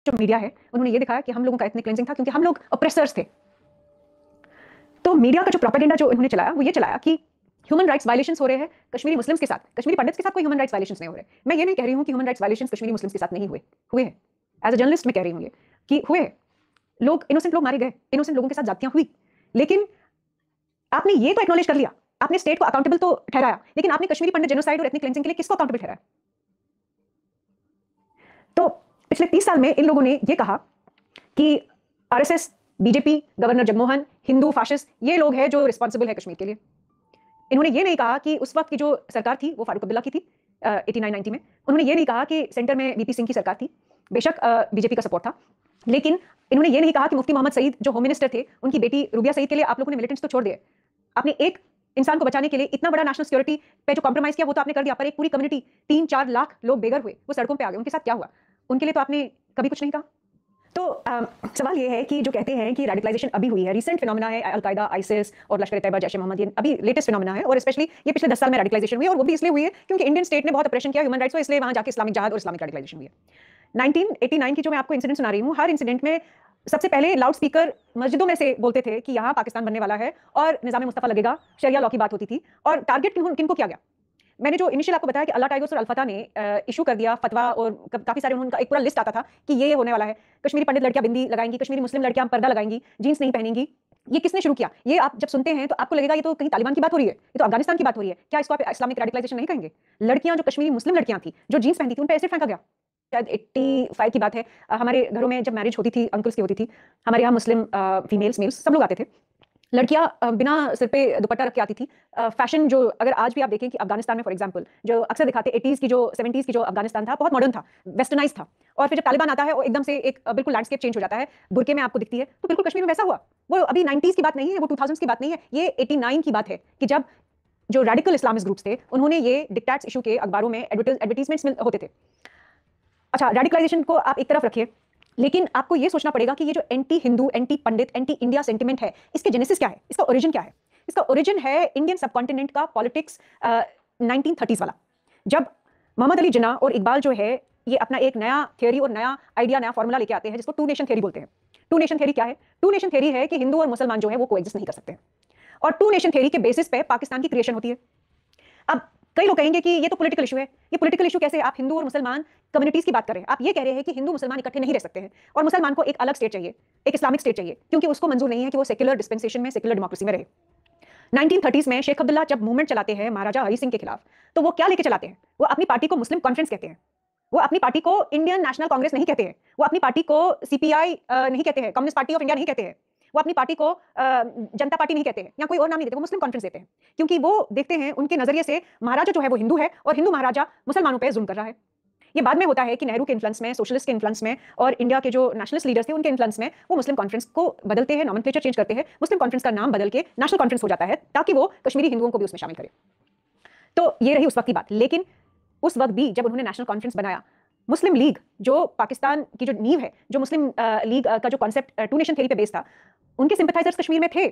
जो मीडिया है उन्होंने ये दिखाया कि हम लोगों का एथनिक क्लेंजिंग था क्योंकि हम लोग ऑप्रेसर्स थे। तो मीडिया का जो प्रोपेगेंडा जो इन्होंने चलाया वो ये चलाया कि ह्यूमन राइट्स वायलेशंस हो रहे हैं कश्मीरी मुस्लिम्स के साथ, कश्मीरी पंडित्स के साथ कोई ह्यूमन राइट्स वायलेशंस नहीं हो रहे। मैं ये नहीं कह रही हूं कि human rights violations Kashmiri Muslims के साथ नहीं हुए, हुए हैं। एज अ जर्नलिस्ट मैं कह रही हूं ये कि हुए हैं। लोग इनोसेंट लोग मारे गए, इनोसेंट लोगों के साथ जातियां हुई, लेकिन आपने ये तो एक्नॉलेज कर लिया, आपने स्टेट को अकाउंटेबल तो ठहराया, लेकिन आपने कश्मीरी पंडित जेनोसाइड और एथनिक क्लेंजिंग के लिए किसको अकाउंटेबल ठहराया? तो पिछले 30 साल में इन लोगों ने ये कहा कि RSS, BJP, governor Jagmohan, Hindu fascist ये लोग हैं जो रिस्पांसिबल है कश्मीर के लिए। इन्होंने ये नहीं कहा कि उस वक्त की जो सरकार थी वो फारूक अब्दुल्ला की थी 89-90 में। उन्होंने ये नहीं कहा कि सेंटर में वीपी सिंह की सरकार थी, बेशक बीजेपी का सपोर्ट था, लेकिन इन्होंने ये नहीं कहा कि मुफ्ती मोहम्मद सईद जो होम मिनिस्टर थे उनकी बेटी रूबिया सईद के लिए आप लोगों ने मिलिटेंट्स तो छोड़ दिए, आपने एक इंसान को बचाने के लिए इतना बड़ा नेशनल सिक्योरिटी पे जो कॉम्प्रोमाइज किया वो तो आपने कर दिया, पर एक पूरी कम्युनिटी 3-4 लाख लोग बेघर हुए, वो सड़कों पे आ गए, उनके साथ क्या हुआ? उनके लिए तो आपने कभी कुछ नहीं कहा। तो सवाल ये है कि जो कहते हैं कि रेडिकलाइजेशन अभी हुई है, रीसेंट फिनोमेना है, अलकायदा, आईसिस और लश्कर ए तैयबा, जैश ए मोहम्मद, ये अभी लेटेस्ट फिनोमेना है, और स्पेशली ये पिछले 10 साल में रेडिकलाइजेशन हुई है, और वो भी इसलिए हुई है क्योंकि इंडियन स्टेट ने बहुत ऑपरेशन किया ह्यूमन राइट्स को, इसलिए वहां जाके इस्लामिक जहाद और इस्लामिक रेडिकलाइजेशन हुई है। 1989 की जो मैं आपको इंसिडेंट सुना रही हूँ, हर इंसिडेंट में सबसे पहले लाउड स्पीकर मस्जिदों में से बोलते थे कि यहाँ पाकिस्तान बनने वाला है और निजाम मुस्तफा लगेगा, शरिया लॉ की बात होती थी, और टारगेट किनको किया गया? मैंने जो इनिशियल आपको बताया कि अल्लाह टाइगर्स और अल्फता ने इशू कर दिया फतवा, और काफी सारे उनका एक पूरा लिस्ट आता था कि ये होने वाला है, कश्मीरी पंडित लड़कियां बिंदी लगाएंगी, कश्मीरी मुस्लिम लड़कियां पर्दा लगाएंगी, जीन्स नहीं पहनेंगी। ये किसने शुरू किया? ये आप जब सुनते हैं तो आपको लगेगा ये तो कहीं तालिबान की बात हो रही है, ये तो अफगानिस्तान की बात हो रही है, क्या इसको आप इस्लामिक रेडिकलाइजेशन नहीं कहेंगे? लड़कियां जो कश्मीरी मुस्लिम लड़कियां थी जो जीन्स पहनती थी उन पर एसिड फेंका गया। शायद 85 की बात है, हमारे घरों में जब मैरिज होती थी, अंकल्स की होती थी, हमारे यहाँ मुस्लिम फीमेल्स मेल्स सब लोग आते थे, लड़कियां बिना सिर पे दुपट्टा रख के आती थी। फैशन जो अगर आज भी आप देखें कि अफगानिस्तान में फॉर एग्जांपल जो अक्सर दिखाते 80s की जो 70s की जो अफगानिस्तान था बहुत मॉडर्न था, वेस्टर्नाइज था, और फिर जब तालिबान आता है और एकदम से एक बिल्कुल लैंडस्केप चेंज हो जाता है, बुरके में आपको दिखती है, तो बिल्कुल कश्मीर में वैसा हुआ। वो अभी 90s की बात नहीं है, वो 2000s की बात नहीं है, ये 89 की बात है कि जब जो रेडिकल इस्लामिस्ट ग्रुप्स थे उन्होंने ये डिक्टेट्स इशू के अखबारों में एडवर्टीजमेंट्स होते थे। अच्छा, रेडिकलाइजेशन को आप एक तरफ रखिए, लेकिन आपको यह सोचना पड़ेगा कि ये जो एंटी हिंदू, एंटी पंडित, एंटी इंडिया सेंटिमेंट है, इसके जेनेसिस क्या है, इसका ओरिजिन क्या है? इसका ओरिजिन है इंडियन सबकॉन्टिनेंट का पॉलिटिक्स 1930s वाला, जब मोहम्मद अली जिन्ना और इकबाल जो है ये अपना एक नया थियोरी और नया आइडिया, नया फॉर्मूला लेके आते हैं जिसको टू नेशन थियोरी बोलते हैं। टू नेशन थियोरी क्या है? टू नेशन थियोरी है कि हिंदू और मुसलमान जो है वो कोएग्जिस्ट नहीं कर सकते, और टू नेशन थियोरी के बेसिस पे पाकिस्तान की क्रिएशन होती है। अब कई लोग कहेंगे कि ये तो पॉलिटिकल इशू है, ये पॉलिटिकल इशू कैसे? आप हिंदू और मुसलमान कम्युनिटीज की बात कर रहे हैं, आप ये कह रहे हैं कि हिंदू मुसलमान इकट्ठे नहीं रह सकते हैं, और मुसलमान को एक अलग स्टेट चाहिए, एक इस्लामिक स्टेट चाहिए, क्योंकि उसको मंजूर नहीं है कि वो सेक्युलर डिस्पेंसेशन में, सेक्युलर डेमोक्रेसी में रहे। 1930s में शेख अब्दुल्ला जब मूवमेंट चलाते हैं महाराजा हरि सिंह के खिलाफ, तो वो क्या लेके चलाते हैं? वो अपनी पार्टी को मुस्लिम कॉन्फ्रेंस कहते हैं, वो अपनी पार्टी को इंडियन नेशनल कांग्रेस नहीं कहते हैं, वो अपनी पार्टी को सीपीआई नहीं कहते हैं, कम्युनिस्ट पार्टी ऑफ इंडिया नहीं कहते हैं, वो अपनी पार्टी को जनता पार्टी नहीं कहते हैं, या कोई और नाम नहीं देते, वो मुस्लिम कॉन्फ्रेंस देते हैं, क्योंकि वो देखते हैं उनके नजरिए से महाराजा जो है वो हिंदू है और हिंदू महाराजा मुसलमानों पर जुल्म कर रहा है। ये बाद में होता है कि नेहरू के इन्फ्लुएंस में, सोशलिस्ट के इन्फ्लुएंस में, और इंडिया के जो नेशनलिस्ट लीडर्स थे उनके इन्फ्लुएंस में वो मुस्लिम कॉन्फ्रेंस को बदलते हैं, नॉमेनक्लेचर चेंज करते हैं, मुस्लिम कॉन्फ्रेंस का नाम बदल के नेशनल कॉन्फ्रेंस हो जाता है, ताकि वो कश्मीरी हिंदुओं को भी उसमें शामिल करे। तो ये रही उस वक्त की बात, लेकिन उस वक्त भी जब उन्होंने नेशनल कॉन्फ्रेंस बनाया, मुस्लिम लीग जो पाकिस्तान की जो नींव है, जो मुस्लिम लीग का जो कॉन्सेप्ट टू नेशन थ्योरी पे बेस्ड था, उनके सिंपैथाइजर्स कश्मीर में थे,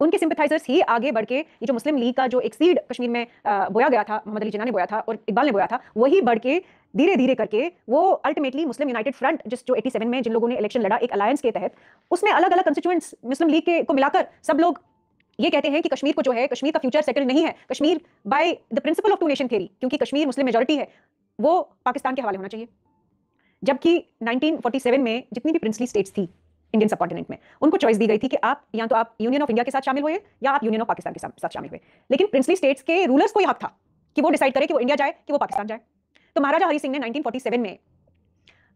उनके सिंपैथाइजर्स ही आगे बढ़ के ये जो मुस्लिम लीग का जो एक सीड कश्मीर में बोया गया था, मोहम्मद अली जिन्ना ने बोया था और इकबाल ने बोया था, वही बढ़ के धीरे धीरे करके वो अल्टीमेटली मुस्लिम यूनाइटेड फ्रंट जो 87 में जिन लोगों ने इलेक्शन लड़ा एक अलायंस के तहत, उसमें अलग अलग कंस्टिट्यूएंट्स मुस्लिम लीग के को मिलाकर सब लोग ये कहते हैं कि कश्मीर को जो है, कश्मीर का फ्यूचर सेटल नहीं है, Kashmir by the principle of two nation theory, क्योंकि कश्मीर मुस्लिम मेजॉरिटी है, वो पाकिस्तान के हवाले होना चाहिए। जबकि 1947 में जितनी भी प्रिंसली स्टेट्स थी इंडियन सबकॉन्टिनेंट में, उनको चॉइस दी गई थी कि आप या तो आप यूनियन ऑफ इंडिया के साथ शामिल हुए या आप यूनियन ऑफ पाकिस्तान के साथ शामिल हुए, लेकिन प्रिंसली स्टेट्स के रूलर्स को यह हक था कि वो डिसाइड करे कि वो इंडिया जाए कि वो पाकिस्तान जाए। तो महाराजा हरि सिंह ने 1947 में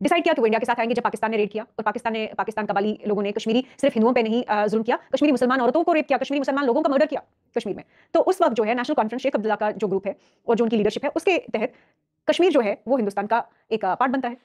डिसाइड किया कि वो इंडिया के साथ आएंगे जब पाकिस्तान ने रेड किया, और पाकिस्तान कबाली लोगों ने कश्मीरी सिर्फ हिंदुओं पे नहीं जुल्म किया, कश्मीरी मुसलमान औरतों को रेप किया, कश्मीरी मुसलमान लोगों का मर्डर किया कश्मीर में। तो उस वक्त जो है नेशनल कॉन्फ्रेंस, शेख अब्दुल्ला का जो ग्रुप है और जो उनकी लीडरशिप है, उसके तहत कश्मीर जो है वो हिंदुस्तान का एक पार्ट बनता है।